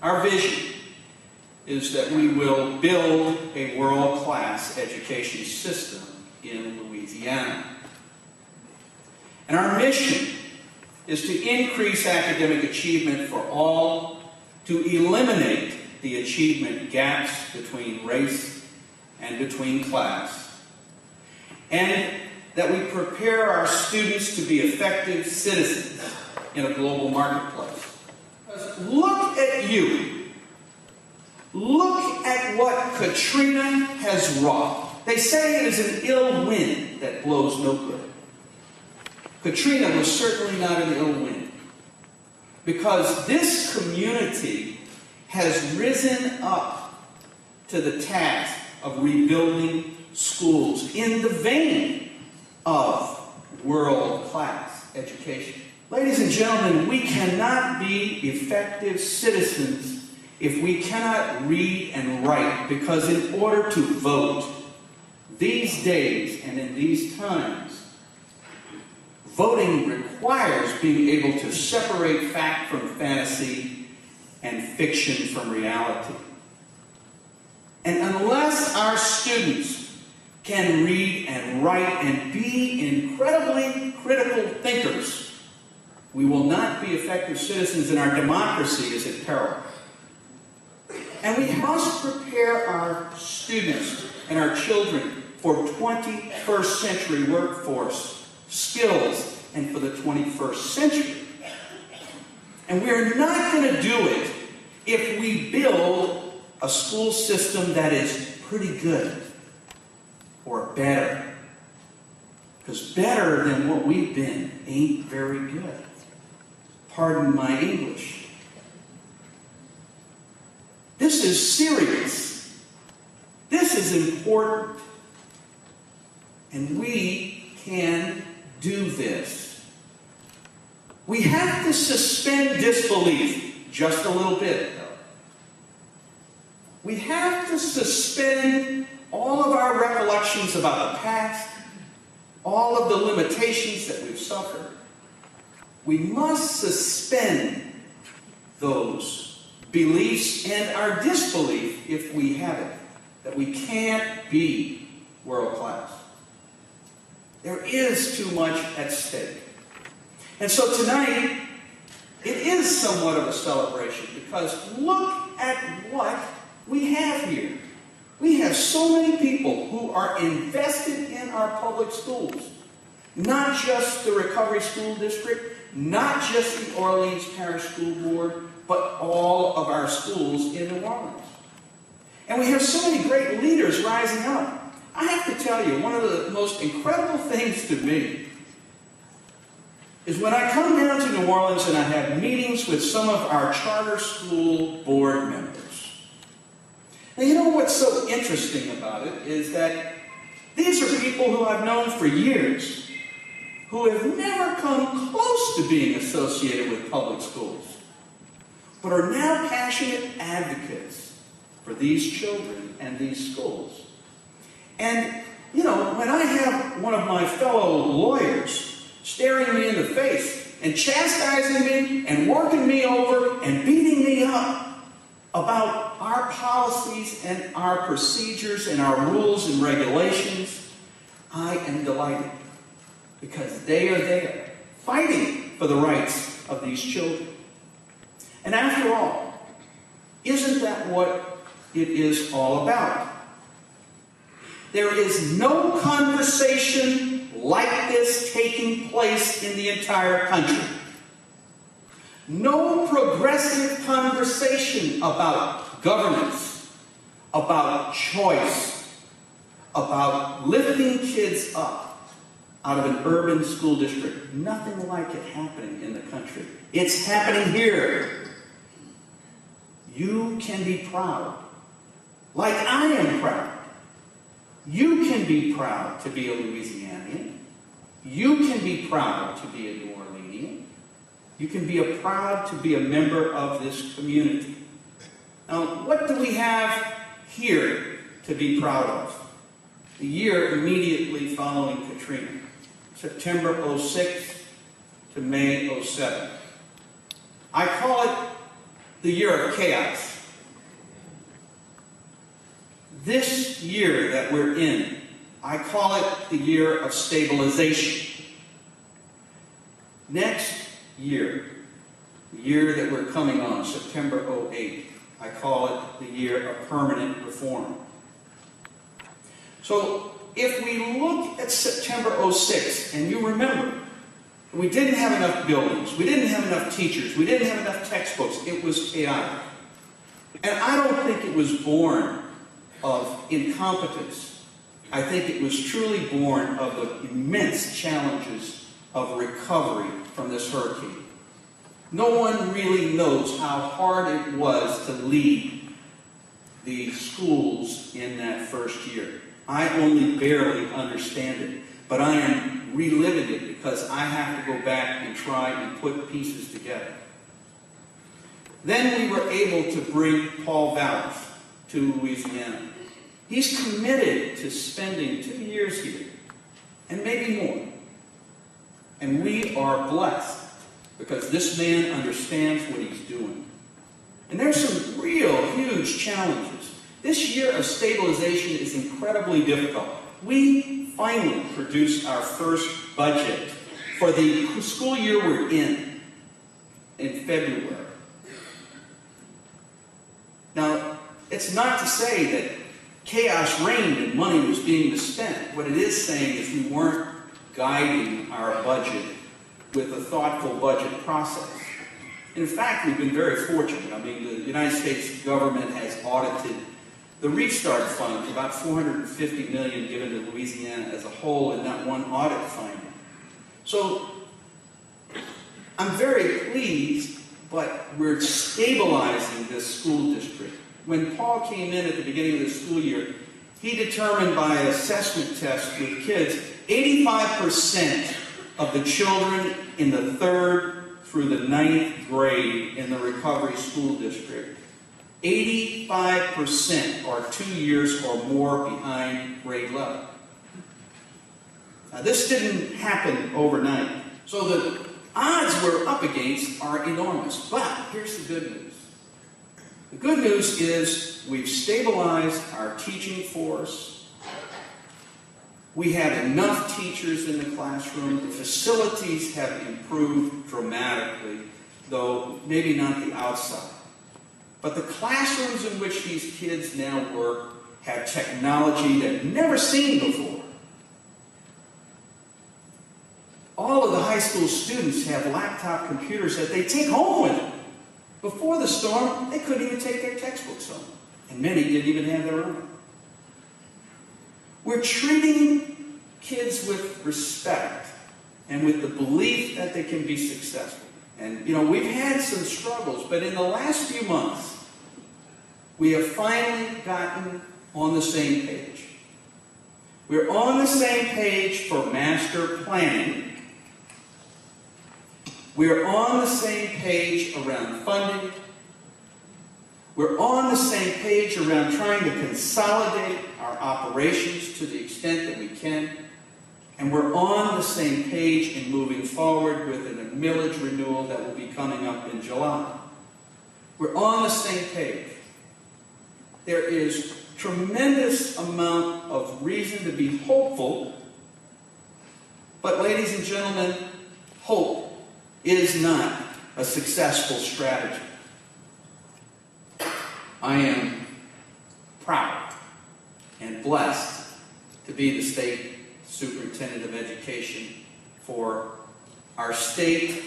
Our vision is that we will build a world-class education system in Louisiana. And our mission is to increase academic achievement for all, to eliminate the achievement gaps between race and between class, and that we prepare our students to be effective citizens in a global marketplace. Look at you. Look at what Katrina has wrought. They say it is an ill wind that blows no good. Katrina was certainly not an ill wind, because this community has risen up to the task of rebuilding schools in the vein of world-class education. Ladies and gentlemen, we cannot be effective citizens if we cannot read and write, because in order to vote these days and in these times, voting requires being able to separate fact from fantasy and fiction from reality. And unless our students can read and write and be incredibly critical thinkers, we will not be effective citizens, and our democracy is at peril. And we must prepare our students and our children for 21st century workforce skills and for the 21st century. And we're not going to do it if we build a school system that is pretty good or better. Because better than what we've been ain't very good. Pardon my English. This is serious. This is important. And we can do this. We have to suspend disbelief just a little bit, though. We have to suspend all of our recollections about the past, all of the limitations that we've suffered. We must suspend those beliefs and our disbelief, if we have it, that we can't be world class. There is too much at stake. And so tonight, it is somewhat of a celebration, because look at what we have here. We have so many people who are invested in our public schools. Not just the Recovery School District, not just the Orleans Parish School Board, but all of our schools in New Orleans. And we have so many great leaders rising up. I have to tell you, one of the most incredible things to me is when I come down to New Orleans and I have meetings with some of our charter school board members. Now, you know what's so interesting about it is that these are people who I've known for years, who have never come close to being associated with public schools, but are now passionate advocates for these children and these schools. And, you know, when I have one of my fellow lawyers staring me in the face and chastising me and working me over and beating me up about our policies and our procedures and our rules and regulations, I am delighted, because they are there fighting for the rights of these children. And after all, isn't that what it is all about? There is no conversation like this taking place in the entire country. No progressive conversation about governance, about choice, about lifting kids up out of an urban school district. Nothing like it happening in the country. It's happening here. You can be proud, like I am proud. You can be proud to be a Louisianian. You can be proud to be a New Orleanian. You can be proud to be a member of this community. Now, what do we have here to be proud of? The year immediately following Katrina, September 06 to May 07. I call it the year of chaos. This year that we're in, I call it the year of stabilization. Next year, the year that we're coming on, September 08, I call it the year of permanent reform. So if we look at September 06, and you remember, we didn't have enough buildings, we didn't have enough teachers, we didn't have enough textbooks, it was chaotic. And I don't think it was born of incompetence. I think it was truly born of the immense challenges of recovery from this hurricane. No one really knows how hard it was to lead the schools in that first year. I only barely understand it, but I am reliving it because I have to go back and try and put pieces together. Then we were able to bring Paul Vallis to Louisiana. He's committed to spending 2 years here, and maybe more. And we are blessed because this man understands what he's doing. And there's some real huge challenges. This year of stabilization is incredibly difficult. We finally produced our first budget for the school year we're in February. Now, it's not to say that chaos reigned and money was being misspent. What it is saying is we weren't guiding our budget with a thoughtful budget process. In fact, we've been very fortunate. I mean, the United States government has audited the Restart Fund, about $450 million given to Louisiana as a whole in that one audit finding. So I'm very pleased, but we're stabilizing this school district. When Paul came in at the beginning of the school year, he determined by an assessment test with kids, 85% of the children in the 3rd through the 9th grade in the recovery school district, 85% are 2 years or more behind grade level. Now, this didn't happen overnight. So the odds we're up against are enormous. But here's the good news. The good news is we've stabilized our teaching force. We have enough teachers in the classroom. The facilities have improved dramatically, though maybe not the outside. But the classrooms in which these kids now work have technology they've never seen before. All of the high school students have laptop computers that they take home with them. Before the storm, they couldn't even take their textbooks home. And many didn't even have their own. We're treating kids with respect and with the belief that they can be successful. And, we've had some struggles, but in the last few months, we have finally gotten on the same page. We're on the same page for master planning. We're on the same page around funding. We're on the same page around trying to consolidate our operations to the extent that we can. And we're on the same page in moving forward with a millage renewal that will be coming up in July. We're on the same page. There is tremendous amount of reason to be hopeful. But ladies and gentlemen, hope is not a successful strategy. I am proud and blessed to be the state superintendent of education for our state,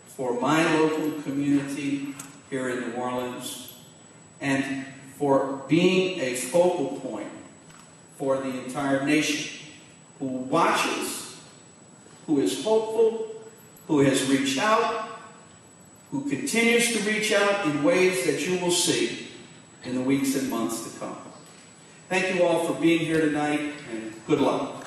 for my local community here in New Orleans, and for being a focal point for the entire nation who watches, who is hopeful, who has reached out, who continues to reach out in ways that you will see in the weeks and months to come. Thank you all for being here tonight, and good luck.